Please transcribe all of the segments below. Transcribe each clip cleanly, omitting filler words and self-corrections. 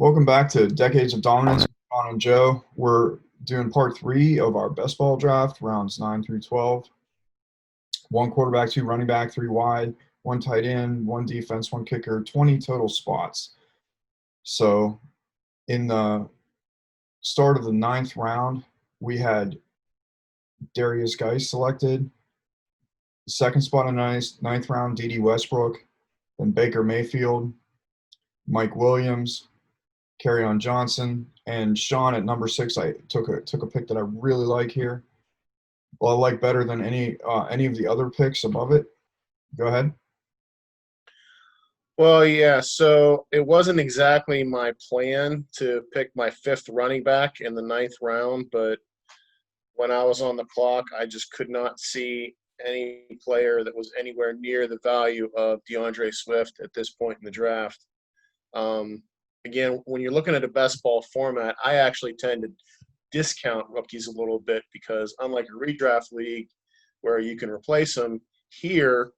Welcome back to Decades of Dominance. Ron and Joe. We're doing part three of our best ball draft, rounds 9 through 12. One quarterback, two running back, three wide, one tight end, one defense, one kicker, 20 total spots. So in the start of the ninth round, we had Darius Geis selected. The second spot in the ninth round, D.D. Westbrook, then Baker Mayfield, Mike Williams, Kerryon Johnson, and Sean at number 6. I took a pick that I really like here. Well, I like better than any of the other picks above it. Go ahead. Well, yeah, so it wasn't exactly my plan to pick my fifth running back in the ninth round, but when I was on the clock, I just could not see any player that was anywhere near the value of DeAndre Swift at this point in the draft. Again, when you're looking at a best ball format, I actually tend to discount rookies a little bit because unlike a redraft league where you can replace them, here,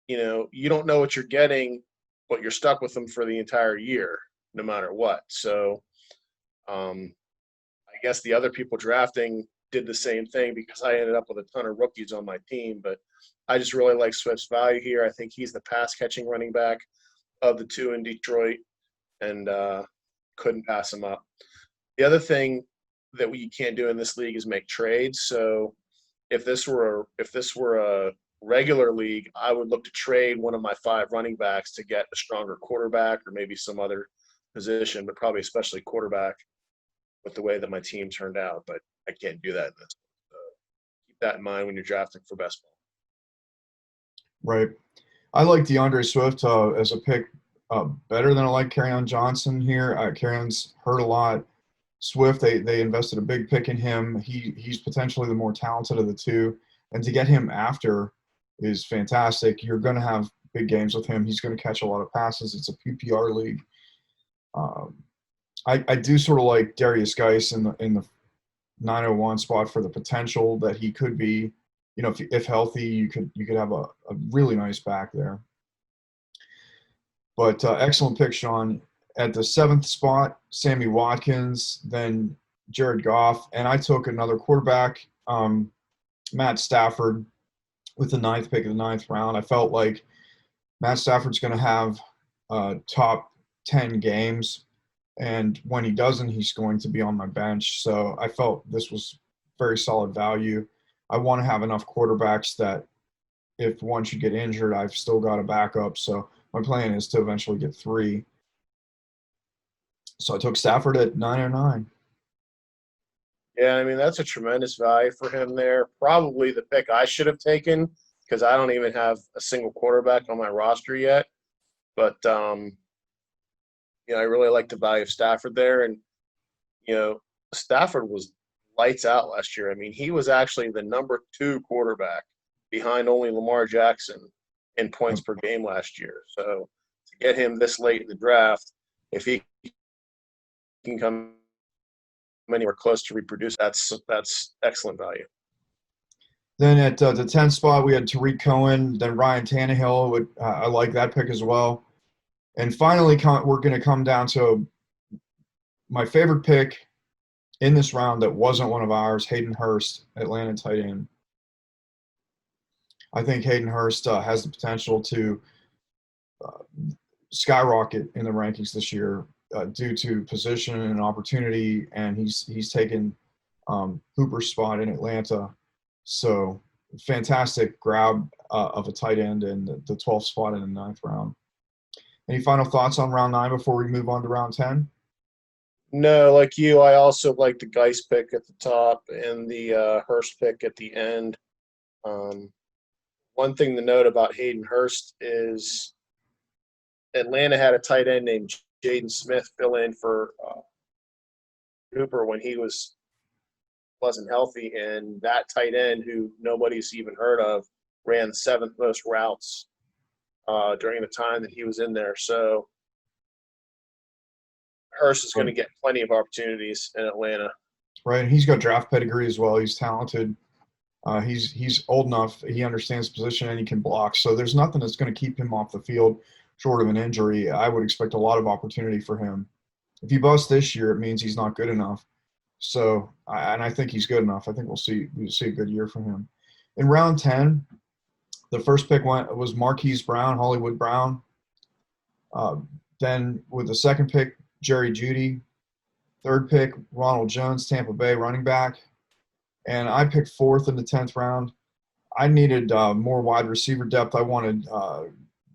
you don't know what you're getting, but you're stuck with them for the entire year, no matter what. So I guess the other people drafting did the same thing because I ended up with a ton of rookies on my team, but I just really like Swift's value here. I think he's the pass catching running back of the two in Detroit, and couldn't pass him up. The other thing that we can't do in this league is make trades. So if this were a regular league, I would look to trade one of my 5 running backs to get a stronger quarterback or maybe some other position, but probably especially quarterback with the way that my team turned out. But I can't do that in this. So keep that in mind when you're drafting for best ball. Right. I like DeAndre Swift as a pick better than I like Kerryon Johnson here. Kerryon's hurt a lot. Swift, they invested a big pick in him. He's potentially the more talented of the two, and to get him after is fantastic. You're going to have big games with him. He's going to catch a lot of passes. It's a PPR league. I do sort of like Darius Geis in the 901 spot for the potential that he could be. If healthy, you could have a really nice back there. But excellent pick, Sean. At the 7th spot, Sammy Watkins, then Jared Goff, and I took another quarterback, Matt Stafford, with the 9th pick of the 9th round. I felt like Matt Stafford's going to have top 10 games, and when he doesn't, he's going to be on my bench. So I felt this was very solid value. I want to have enough quarterbacks that if one should get injured, I've still got a backup. So my plan is to eventually get 3. So I took Stafford at 909. Yeah, I mean, that's a tremendous value for him there. Probably the pick I should have taken because I don't even have a single quarterback on my roster yet. But, I really like the value of Stafford there. And, Stafford was lights out last year. I mean, he was actually the number 2 quarterback behind only Lamar Jackson in points per game last year. So to get him this late in the draft, if he can come anywhere close to reproduce, that's excellent value. Then at the 10th spot, we had Tariq Cohen, then Ryan Tannehill. I like that pick as well. And finally, we're going to come down to my favorite pick in this round that wasn't one of ours, Hayden Hurst, Atlanta tight end. I think Hayden Hurst has the potential to skyrocket in the rankings this year due to position and opportunity, and he's taken Hooper's spot in Atlanta. So fantastic grab of a tight end in the 12th spot in the 9th round. Any final thoughts on round 9 before we move on to round 10? No, like you, I also like the Geis pick at the top and the Hurst pick at the end. One thing to note about Hayden Hurst is Atlanta had a tight end named Jaden Smith fill in for Hooper when he wasn't healthy, and that tight end, who nobody's even heard of, ran the 7th most routes during the time that he was in there. So Hurst is going to get plenty of opportunities in Atlanta. Right, and he's got draft pedigree as well. He's talented. He's old enough. He understands position and he can block. So there's nothing that's going to keep him off the field short of an injury. I would expect a lot of opportunity for him. If he busts this year, it means he's not good enough. So, and I think he's good enough. I think we'll see a good year from him. In round 10, the first pick was Marquise Brown, Hollywood Brown. Then with the second pick, Jerry Jeudy. Third pick, Ronald Jones, Tampa Bay running back. And I picked fourth in the 10th round. I needed more wide receiver depth. I wanted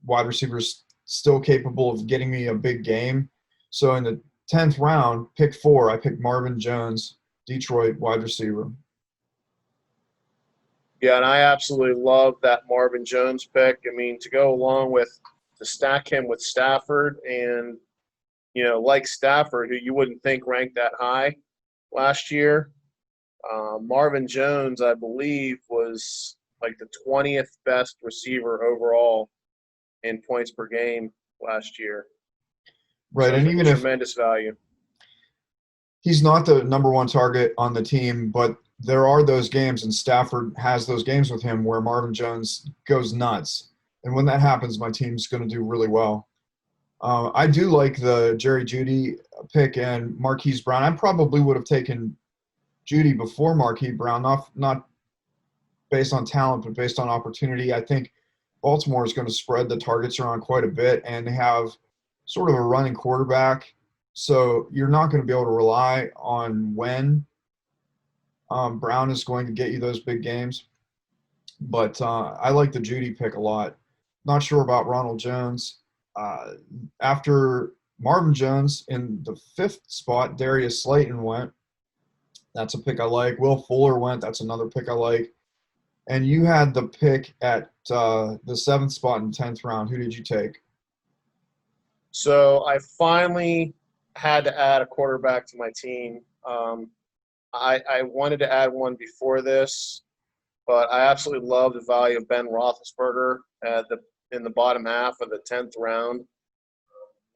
wide receivers still capable of getting me a big game. So in the 10th round, pick 4, I picked Marvin Jones, Detroit wide receiver. Yeah, and I absolutely love that Marvin Jones pick. I mean, to go along with to stack him with Stafford and, like Stafford, who you wouldn't think ranked that high last year. Marvin Jones, I believe, was like the 20th best receiver overall in points per game last year. Right, So and even if tremendous value. he's not the number one target on the team, but there are those games, and Stafford has those games with him where Marvin Jones goes nuts. And when that happens, my team's going to do really well. I do like the Jerry Jeudy pick and Marquise Brown. I probably would have taken Jeudy before Marquise Brown, not based on talent, but based on opportunity. I think Baltimore is going to spread the targets around quite a bit and have sort of a running quarterback. So you're not going to be able to rely on when Brown is going to get you those big games. But I like the Jeudy pick a lot. Not sure about Ronald Jones. After Marvin Jones in the 5th spot, Darius Slayton went. That's a pick I like. Will Fuller went. That's another pick I like. And you had the pick at the 7th spot in 10th round. Who did you take? So I finally had to add a quarterback to my team. I wanted to add one before this, but I absolutely love the value of Ben Roethlisberger in the bottom half of the 10th round.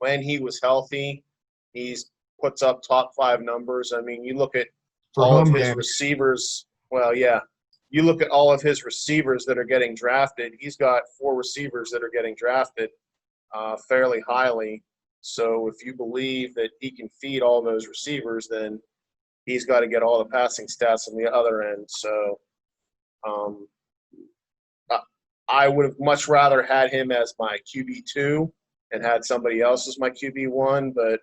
When he was healthy, he's puts up top 5 numbers. I mean, you look at For all of home his games. receivers. Well, yeah, you look at all of his receivers that are getting drafted. He's got 4 receivers that are getting drafted fairly highly. So if you believe that he can feed all those receivers, then he's got to get all the passing stats on the other end. So I would have much rather had him as my QB2 and had somebody else as my QB1, but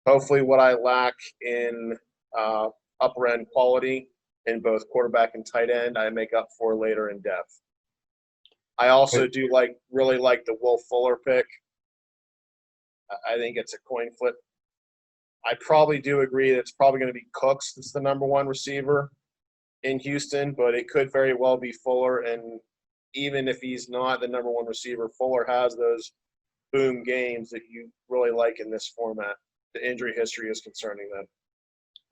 hopefully what I lack in upper end quality in both quarterback and tight end, I make up for later in depth. I also do really like the Will Fuller pick. I think it's a coin flip. I probably do agree that it's probably going to be Cooks that's the number 1 receiver in Houston, but it could very well be Fuller. And even if he's not the number 1 receiver, Fuller has those boom games that you really like in this format. The injury history is concerning them.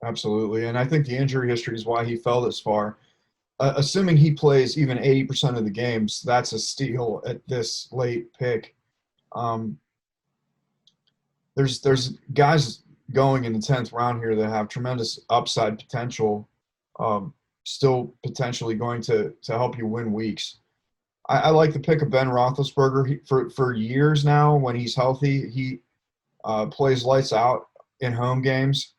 Absolutely. And I think the injury history is why he fell this far. Assuming he plays even 80% of the games, that's a steal at this late pick. There's guys going in the 10th round here that have tremendous upside potential, still potentially going to help you win weeks. I like the pick of Ben Roethlisberger. For years now, when he's healthy, he plays lights out in home games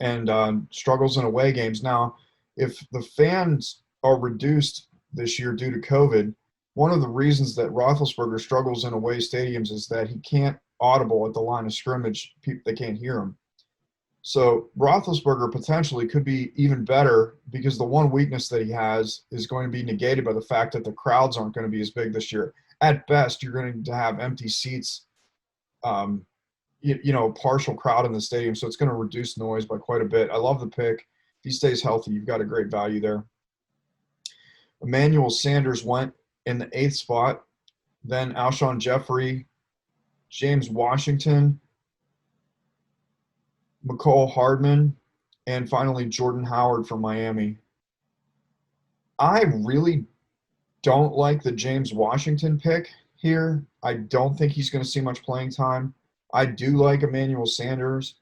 and struggles in away games. Now, if the fans are reduced this year due to COVID, one of the reasons that Roethlisberger struggles in away stadiums is that he can't audible at the line of scrimmage. They can't hear him. So Roethlisberger potentially could be even better because the one weakness that he has is going to be negated by the fact that the crowds aren't going to be as big this year. At best, you're going to have empty seats, partial crowd in the stadium, so it's going to reduce noise by quite a bit. I love the pick. If he stays healthy, you've got a great value there. Emmanuel Sanders went in the 8th spot. Then Alshon Jeffrey, James Washington, Mecole Hardman, and finally Jordan Howard from Miami. I really don't like the James Washington pick here. I don't think he's going to see much playing time. I do like Emmanuel Sanders.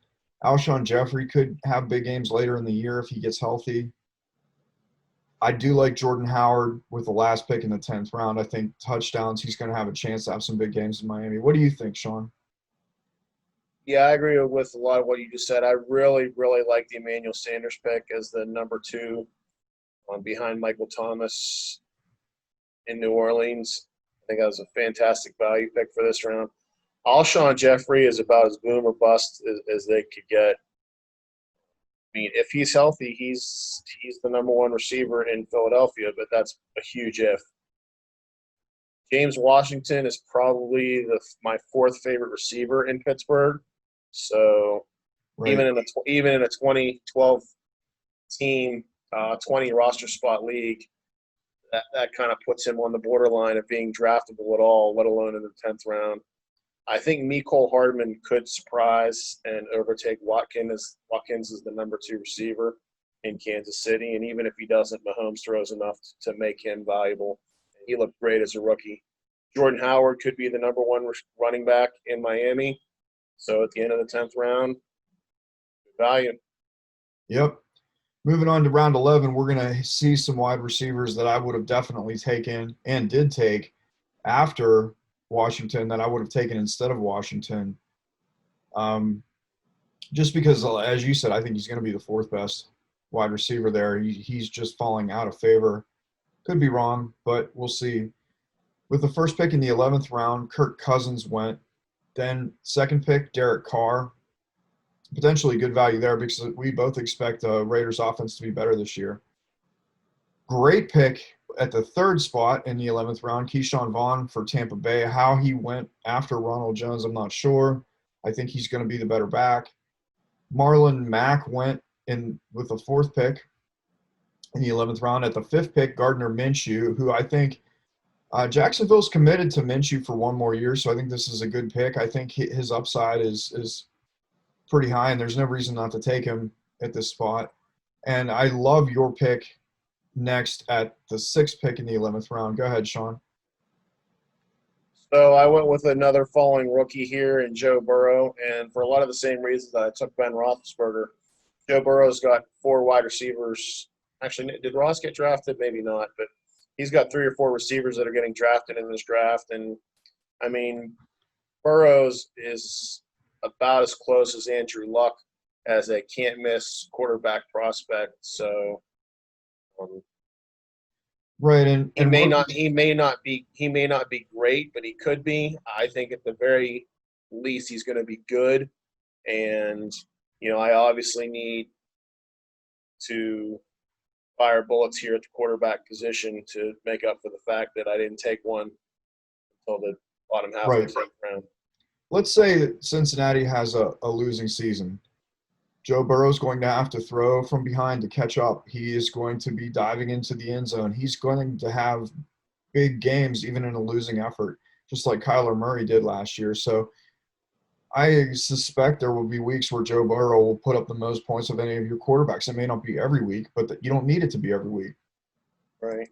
Alshon Jeffrey could have big games later in the year if he gets healthy. I do like Jordan Howard with the last pick in the 10th round. I think touchdowns, he's going to have a chance to have some big games in Miami. What do you think, Sean? Yeah, I agree with a lot of what you just said. I really, really like the Emmanuel Sanders pick as the number 2 behind Michael Thomas in New Orleans. I think that was a fantastic value pick for this round. Alshon Jeffrey is about as boom or bust as they could get. I mean, if he's healthy, he's the number 1 receiver in Philadelphia, but that's a huge if. James Washington is probably my 4th favorite receiver in Pittsburgh. So Right. even in a 2012 team, 20 roster spot league, that kind of puts him on the borderline of being draftable at all, let alone in the 10th round. I think Mecole Hardman could surprise and overtake Watkins. Watkins is the number 2 receiver in Kansas City, and even if he doesn't, Mahomes throws enough to make him valuable. He looked great as a rookie. Jordan Howard could be the number 1 running back in Miami. So at the end of the 10th round, value. Yep. Moving on to round 11, we're going to see some wide receivers that I would have definitely taken and did take after Washington that I would have taken instead of Washington. Just because, as you said, I think he's going to be the 4th best wide receiver there. He's just falling out of favor. Could be wrong, but we'll see. With the first pick in the 11th round, Kirk Cousins went. Then second pick, Derek Carr. Potentially good value there because we both expect Raiders offense to be better this year. Great pick at the 3rd spot in the 11th round, Keyshawn Vaughn for Tampa Bay. How he went after Ronald Jones, I'm not sure. I think he's going to be the better back. Marlon Mack went in with the 4th pick in the 11th round. At the 5th pick, Gardner Minshew, who I think Jacksonville's committed to Minshew for 1 more year, so I think this is a good pick. I think his upside is pretty high, and there's no reason not to take him at this spot. And I love your pick next at the 6th pick in the 11th round. Go ahead, Sean. So I went with another falling rookie here in Joe Burrow, and for a lot of the same reasons that I took Ben Roethlisberger. Joe Burrow's got 4 wide receivers. Actually, did Ross get drafted? Maybe not, but he's got 3 or 4 receivers that are getting drafted in this draft. And, I mean, Burrows is about as close as Andrew Luck as a can't-miss quarterback prospect. So Right, and he may not be great, but he could be. I think at the very least he's going to be good. And I obviously need to fire bullets here at the quarterback position to make up for the fact that I didn't take one until the bottom half of the 10th round. Let's say that Cincinnati has a losing season. Joe Burrow's going to have to throw from behind to catch up. He is going to be diving into the end zone. He's going to have big games even in a losing effort, just like Kyler Murray did last year. So I suspect there will be weeks where Joe Burrow will put up the most points of any of your quarterbacks. It may not be every week, but you don't need it to be every week. Right.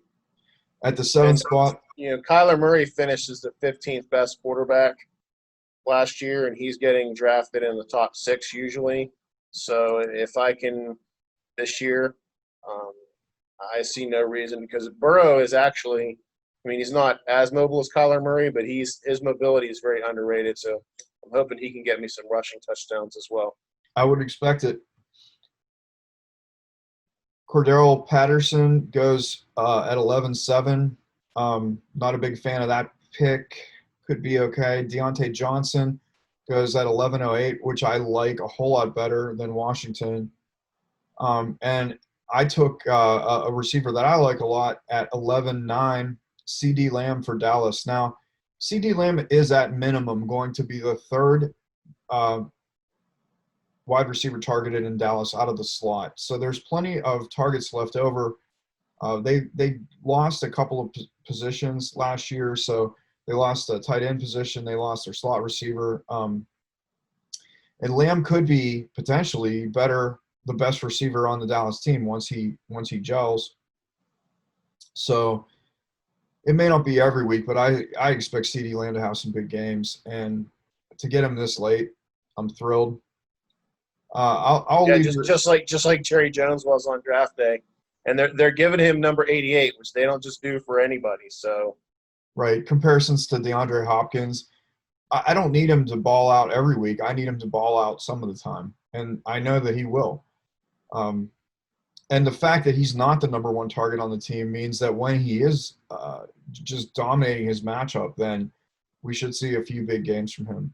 At the 7th spot, Kyler Murray finished as the 15th best quarterback last year, and he's getting drafted in the top 6 usually. So if I can this year, I see no reason because Burrow is actually – he's not as mobile as Kyler Murray, but his mobility is very underrated. So I'm hoping he can get me some rushing touchdowns as well. I would expect it. Cordero Patterson goes at 11-7. Not a big fan of that pick. Could be okay. Deontay Johnson goes at 11-08, which I like a whole lot better than Washington. And I took a receiver that I like a lot at 11-9, CD Lamb for Dallas. Now, CD Lamb is at minimum going to be the 3rd wide receiver targeted in Dallas out of the slot. So there's plenty of targets left over. They lost a couple of positions last year, so they lost a tight end position. They lost their slot receiver. And Lamb could be potentially the best receiver on the Dallas team once he gels. So it may not be every week, but I expect CeeDee Lamb to have some big games. And to get him this late, I'm thrilled. I'll leave just like Jerry Jones was on draft day, and they're giving him number 88, which they don't just do for anybody. So, right, comparisons to DeAndre Hopkins. I don't need him to ball out every week. I need him to ball out some of the time, and I know that he will. Um, and the fact that he's not the number one target on the team means that when he is just dominating his matchup, then we should see a few big games from him.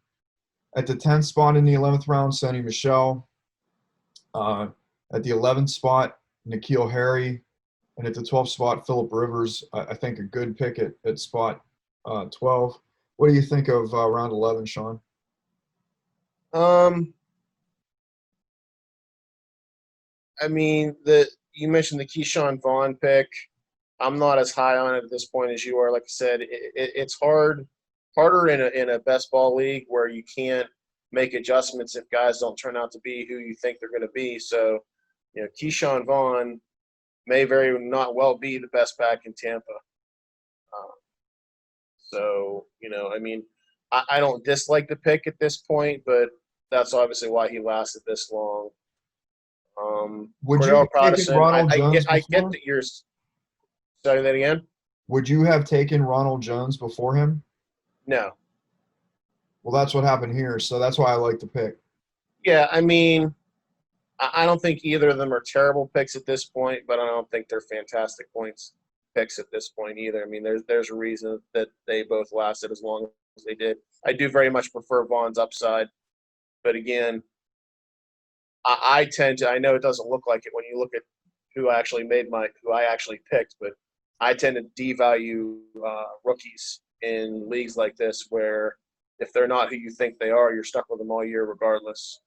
At the 10th spot in the 11th round, Sonny Michel. At the 11th spot, N'Keal Harry. And at the 12th spot, Philip Rivers. I think a good pick at spot 12. What do you think of round 11, Sean? I mean, you mentioned the Keyshawn Vaughn pick. I'm not as high on it at this point as you are. Like I said, it's harder in a best ball league where you can't make adjustments if guys don't turn out to be who you think they're going to be. So, Keyshawn Vaughn may very not well be the best back in Tampa. I mean, I don't dislike the pick at this point, but that's obviously why he lasted this long. Would you Cordell have taken Protestant, Ronald Jones I get before? that you're studying that again. Would you have taken Ronald Jones before him? No. Well, that's what happened here, so that's why I like the pick. Yeah, I mean, I don't think either of them are terrible picks at this point, but I don't think they're fantastic picks at this point either. I mean, there's a reason that they both lasted as long as they did. I do very much prefer Vaughn's upside, but again, I tend to. I know it doesn't look like it when you look at who I actually picked, but I tend to devalue rookies in leagues like this where if they're not who you think they are, you're stuck with them all year regardless.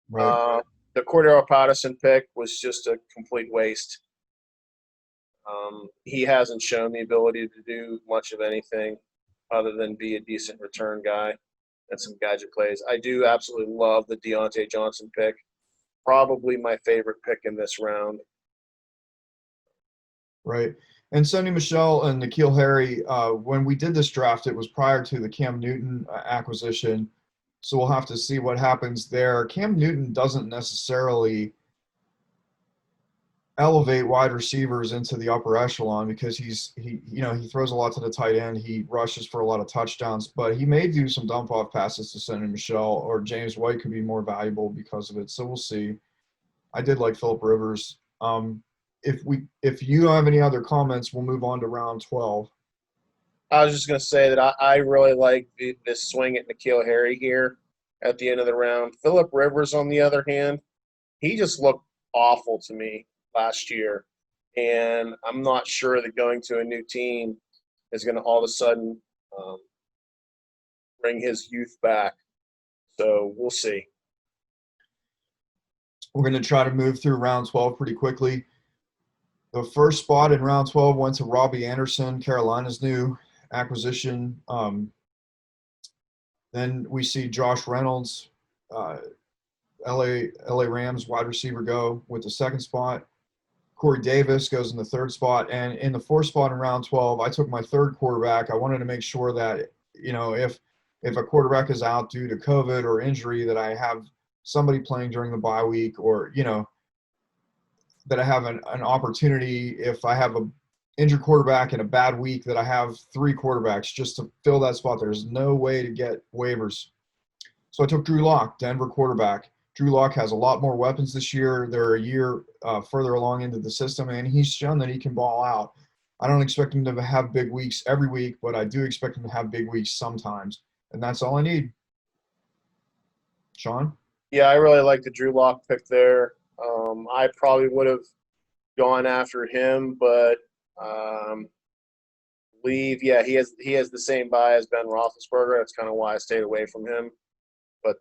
Right. The Cordero Patterson pick was just a complete waste. He hasn't shown the ability to do much of anything other than be a decent return guy and some gadget plays. I do absolutely love the Deontay Johnson pick. Probably my favorite pick in this round. Right. And Sonny Michel and N'Keal Harry, when we did this draft, it was prior to the Cam Newton acquisition. So we'll have to see what happens there. Cam Newton doesn't necessarily elevate wide receivers into the upper echelon because he throws a lot to the tight end. He rushes for a lot of touchdowns, but he may do some dump off passes to Sonny Michel, or James White could be more valuable because of it. So we'll see. I did like Philip Rivers. If you don't have any other comments, we'll move on to round 12. I was just going to say that I really like this swing at N'Keal Harry here at the end of the round. Philip Rivers, on the other hand, he just looked awful to me last year. And I'm not sure that going to a new team is going to all of a sudden bring his youth back. So we'll see. We're going to try to move through round 12 pretty quickly. The first spot in round 12 went to Robbie Anderson, Carolina's new acquisition. Then we see Josh Reynolds, LA Rams wide receiver, go with the second spot. Corey Davis goes in the third spot. And in the fourth spot in round 12, I took my third quarterback. I wanted to make sure that, if a quarterback is out due to COVID or injury, that I have somebody playing during the bye week, or, that I have an opportunity, if I have a injured quarterback in a bad week, that I have three quarterbacks just to fill that spot. There's no way to get waivers. So I took Drew Lock, Denver quarterback. Drew Lock has a lot more weapons this year. They're a year further along into the system, and he's shown that he can ball out. I don't expect him to have big weeks every week, but I do expect him to have big weeks sometimes, and that's all I need. Sean? Yeah, I really like the Drew Lock pick there. I probably would have gone after him, but he has the same buy as Ben Roethlisberger. That's kind of why I stayed away from him. But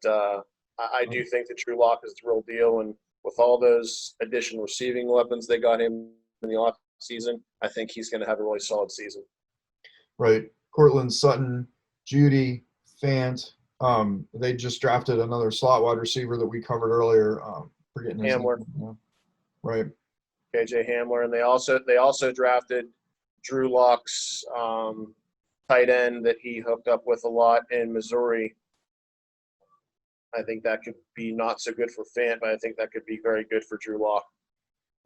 I do think that Drew Lock is the real deal, and with all those additional receiving weapons they got him in the off season, I think he's going to have a really solid season. Right. Cortland Sutton, Judy, Fant. They just drafted another slot wide receiver that we covered earlier. Forgetting his Hamler. name. Right. KJ Hamler, and they also drafted Drew Lock's tight end that he hooked up with a lot in Missouri. I think that could be not so good for Fant, but I think that could be very good for Drew Lock.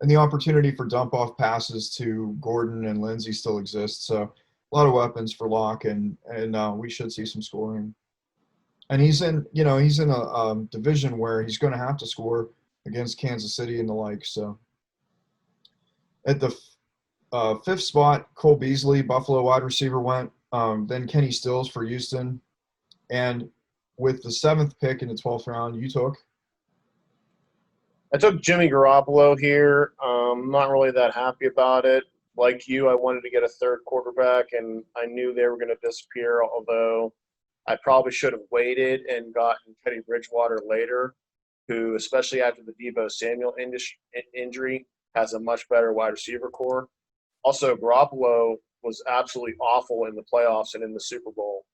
And the opportunity for dump off passes to Gordon and Lindsey still exists. So a lot of weapons for Lock, and we should see some scoring. And he's in a division where he's going to have to score against Kansas City and the like. So at the fifth spot, Cole Beasley, Buffalo wide receiver, went. Then Kenny Stills for Houston. And with the seventh pick in the 12th round, you took? I took Jimmy Garoppolo here. Not really that happy about it. Like you, I wanted to get a third quarterback, and I knew they were going to disappear, although I probably should have waited and gotten Teddy Bridgewater later, who, especially after the Deebo Samuel injury, has a much better wide receiver core. Also, Garoppolo was absolutely awful in the playoffs and in the Super Bowl.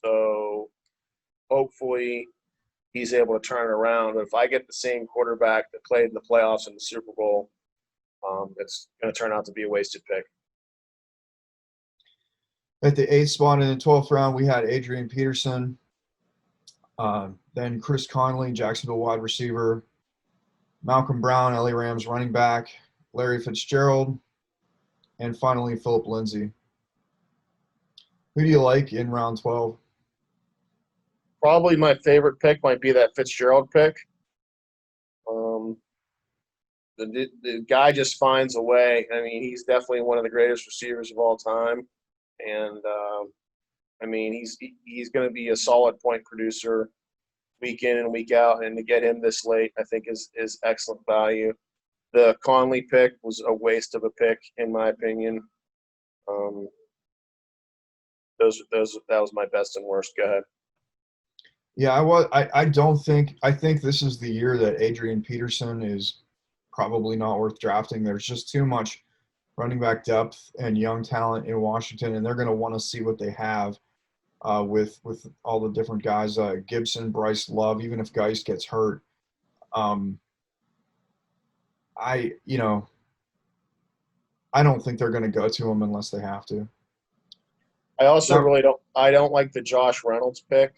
So hopefully he's able to turn it around. But if I get the same quarterback that played in the playoffs and the Super Bowl, it's going to turn out to be a wasted pick. At the eighth spot in the 12th round, we had Adrian Peterson. Then Chris Conley, Jacksonville wide receiver. Malcolm Brown, LA Rams running back. Larry Fitzgerald. And finally, Philip Lindsay. Who do you like in round 12? Probably my favorite pick might be that Fitzgerald pick. The guy just finds a way. I mean, he's definitely one of the greatest receivers of all time. And, I mean, he's going to be a solid point producer week in and week out. And to get him this late, I think is excellent value. The Conley pick was a waste of a pick, in my opinion. That was my best and worst. Go ahead. Yeah, I think this is the year that Adrian Peterson is probably not worth drafting. There's just too much running back depth and young talent in Washington, and they're going to want to see what they have with all the different guys, Gibson, Bryce Love, even if Geist gets hurt. I don't think they're going to go to him unless they have to. I also really don't like the Josh Reynolds pick.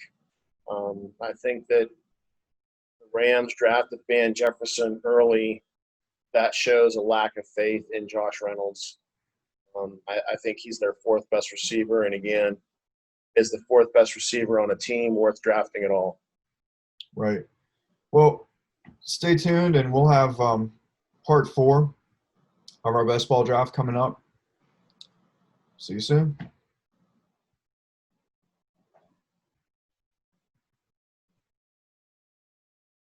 I think that the Rams drafted Van Jefferson early. That shows a lack of faith in Josh Reynolds. I think he's their fourth best receiver, and again, is the fourth best receiver on a team worth drafting at all. Right. Well, stay tuned, and we'll have part 4 of our best ball draft coming up. See you soon.